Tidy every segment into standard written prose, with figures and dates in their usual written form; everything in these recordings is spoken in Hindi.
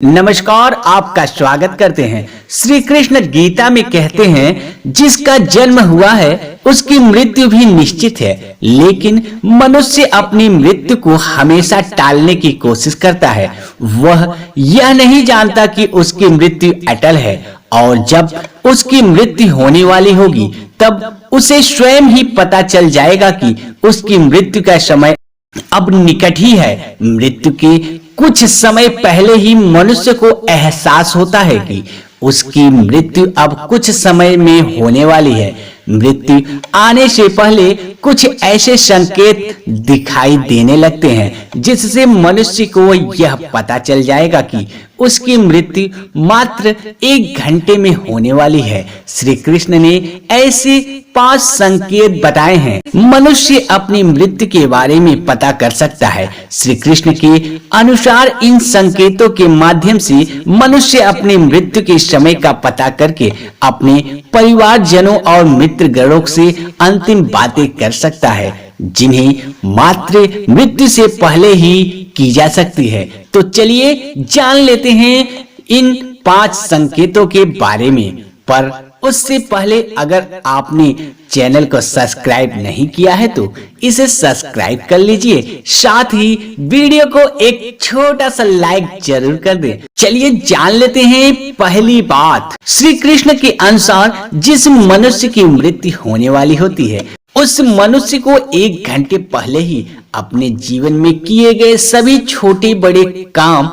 नमस्कार, आपका स्वागत करते हैं। श्री कृष्ण गीता में कहते हैं, जिसका जन्म हुआ है उसकी मृत्यु भी निश्चित है, लेकिन मनुष्य अपनी मृत्यु को हमेशा टालने की कोशिश करता है। वह यह नहीं जानता कि उसकी मृत्यु अटल है और जब उसकी मृत्यु होने वाली होगी तब उसे स्वयं ही पता चल जाएगा कि उसकी मृत्यु का समय अब निकट ही है। मृत्यु के कुछ समय पहले ही मनुष्य को एहसास होता है कि उसकी मृत्यु अब कुछ समय में होने वाली है। मृत्यु आने से पहले कुछ ऐसे संकेत दिखाई देने लगते हैं जिससे मनुष्य को यह पता चल जाएगा कि उसकी मृत्यु मात्र 1 घंटे में होने वाली है। श्री कृष्ण ने ऐसे 5 संकेत बताए हैं मनुष्य अपनी मृत्यु के बारे में पता कर सकता है। श्री कृष्ण के अनुसार इन संकेतों के माध्यम से मनुष्य अपनी मृत्यु के समय का पता करके अपने परिवारजनों और मित्रगणों से अंतिम बातें कर सकता है, जिन्हें मात्र मृत्यु से पहले ही की जा सकती है। तो चलिए जान लेते हैं इन 5 संकेतों के बारे में। पर उससे पहले अगर आपने चैनल को सब्सक्राइब नहीं किया है तो इसे सब्सक्राइब कर लीजिए, साथ ही वीडियो को एक छोटा सा लाइक जरूर कर दें। चलिए जान लेते हैं पहली बात। श्री कृष्ण के अनुसार जिस मनुष्य की मृत्यु होने वाली होती है उस मनुष्य को 1 घंटे पहले ही अपने जीवन में किए गए सभी छोटे बड़े काम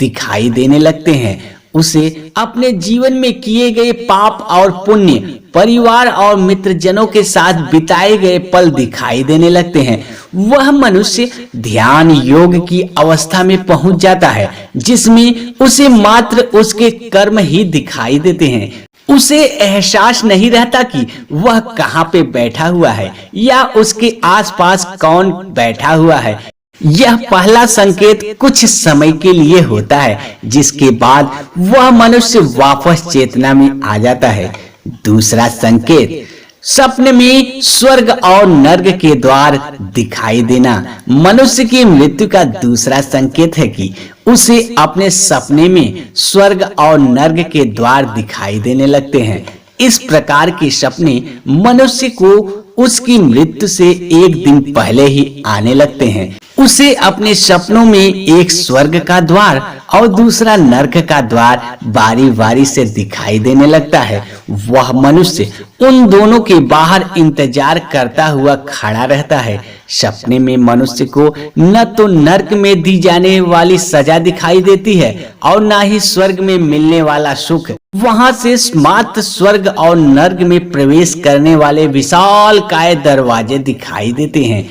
दिखाई देने लगते हैं। उसे अपने जीवन में किए गए पाप और पुण्य, परिवार और मित्रजनों के साथ बिताए गए पल दिखाई देने लगते हैं। वह मनुष्य ध्यान योग की अवस्था में पहुंच जाता है जिसमें उसे मात्र उसके कर्म ही दिखाई देते हैं। उसे एहसास नहीं रहता कि वह कहाँ पे बैठा हुआ है या उसके आसपास कौन बैठा हुआ है। यह पहला संकेत कुछ समय के लिए होता है, जिसके बाद वह मनुष्य वापस चेतना में आ जाता है। दूसरा संकेत, सपने में स्वर्ग और नर्क के द्वार दिखाई देना मनुष्य की मृत्यु का दूसरा संकेत है कि उसे अपने सपने में स्वर्ग और नर्क के द्वार दिखाई देने लगते हैं। इस प्रकार के सपने मनुष्य को उसकी मृत्यु से 1 दिन पहले ही आने लगते हैं। उसे अपने सपनों में एक स्वर्ग का द्वार और दूसरा नर्क का द्वार बारी बारी से दिखाई देने लगता है। वह मनुष्य उन दोनों के बाहर इंतजार करता हुआ खड़ा रहता है। सपने में मनुष्य को न तो नर्क में दी जाने वाली सजा दिखाई देती है और न ही स्वर्ग में मिलने वाला सुख। वहां से मात्र स्वर्ग और नर्क में प्रवेश करने वाले विशालकाय दरवाजे दिखाई देते हैं।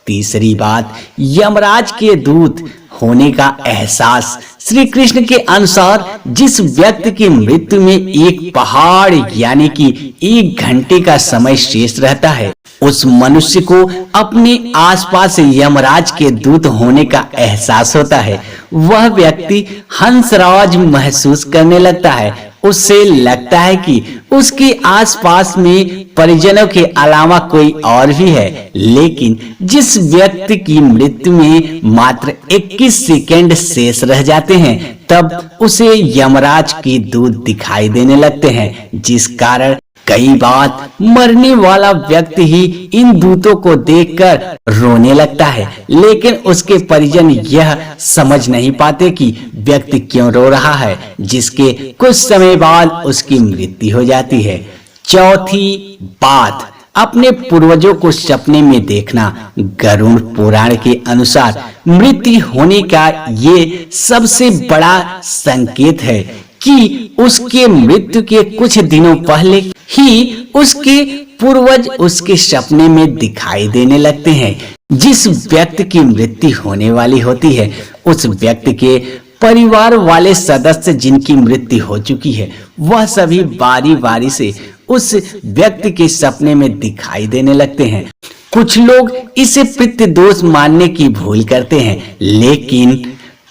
तीसरी बात, यमराज के दूत होने का एहसास। श्री कृष्ण के अनुसार जिस व्यक्ति की मृत्यु में एक पहाड़ यानी कि 1 घंटे का समय शेष रहता है उस मनुष्य को अपने आसपास यमराज के दूत होने का एहसास होता है। वह व्यक्ति हंसराज महसूस करने लगता है। उससे लगता है कि उसके आसपास में परिजनों के अलावा कोई और भी है, लेकिन जिस व्यक्ति की मृत्यु में मात्र 21 सेकंड शेष रह जाते हैं तब उसे यमराज के दूत दिखाई देने लगते हैं, जिस कारण कई बार मरने वाला व्यक्ति ही इन दूतों को देखकर रोने लगता है, लेकिन उसके परिजन यह समझ नहीं पाते कि व्यक्ति क्यों रो रहा है, जिसके कुछ समय बाद उसकी मृत्यु हो जाती है। चौथी बात, अपने पूर्वजों को सपने में देखना। गरुड़ पुराण के अनुसार मृत्यु होने का ये सबसे बड़ा संकेत है कि उसके मृत्यु के कुछ दिनों पहले ही उसके पूर्वज उसके सपने में दिखाई देने लगते हैं। जिस व्यक्ति की मृत्यु होने वाली होती है उस व्यक्ति के परिवार वाले सदस्य जिनकी मृत्यु हो चुकी है वह सभी बारी बारी से उस व्यक्ति के सपने में दिखाई देने लगते हैं। कुछ लोग इसे पितृ दोष मानने की भूल करते हैं, लेकिन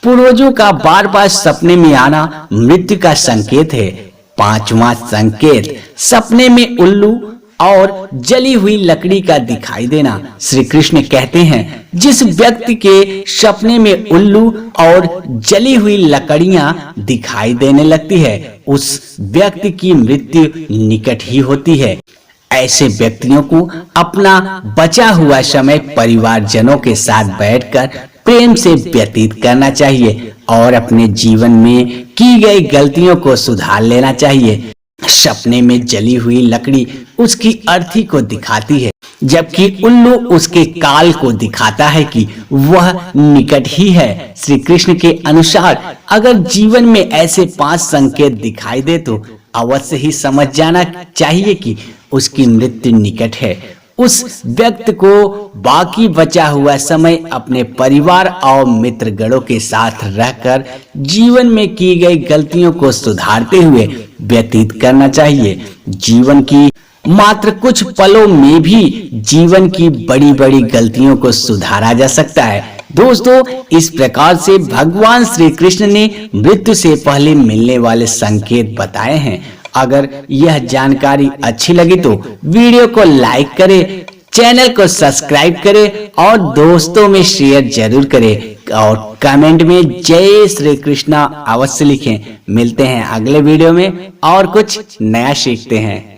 पूर्वजों का बार बार सपने में आना मृत्यु का संकेत है। 5वां संकेत, सपने में उल्लू और जली हुई लकड़ी का दिखाई देना। श्री कृष्ण कहते हैं जिस व्यक्ति के सपने में उल्लू और जली हुई लकड़ियां दिखाई देने लगती है उस व्यक्ति की मृत्यु निकट ही होती है। ऐसे व्यक्तियों को अपना बचा हुआ समय परिवारजनों के साथ बैठकर प्रेम से व्यतीत करना चाहिए और अपने जीवन में की गई गलतियों को सुधार लेना चाहिए। सपने में जली हुई लकड़ी उसकी अर्थी को दिखाती है, जबकि उल्लू उसके काल को दिखाता है कि वह निकट ही है। श्री कृष्ण के अनुसार अगर जीवन में ऐसे 5 संकेत दिखाई दे तो अवश्य ही समझ जाना चाहिए कि उसकी मृत्यु निकट है। उस व्यक्ति को बाकी बचा हुआ समय अपने परिवार और मित्रगणों के साथ रहकर जीवन में की गई गलतियों को सुधारते हुए व्यतीत करना चाहिए। जीवन की मात्र कुछ पलों में भी जीवन की बड़ी बड़ी गलतियों को सुधारा जा सकता है। दोस्तों, इस प्रकार से भगवान श्री कृष्ण ने मृत्यु से पहले मिलने वाले संकेत बताए हैं। अगर यह जानकारी अच्छी लगी तो वीडियो को लाइक करें, चैनल को सब्सक्राइब करें और दोस्तों में शेयर जरूर करें और कमेंट में जय श्री कृष्णा अवश्य लिखें। मिलते हैं अगले वीडियो में और कुछ नया सीखते हैं।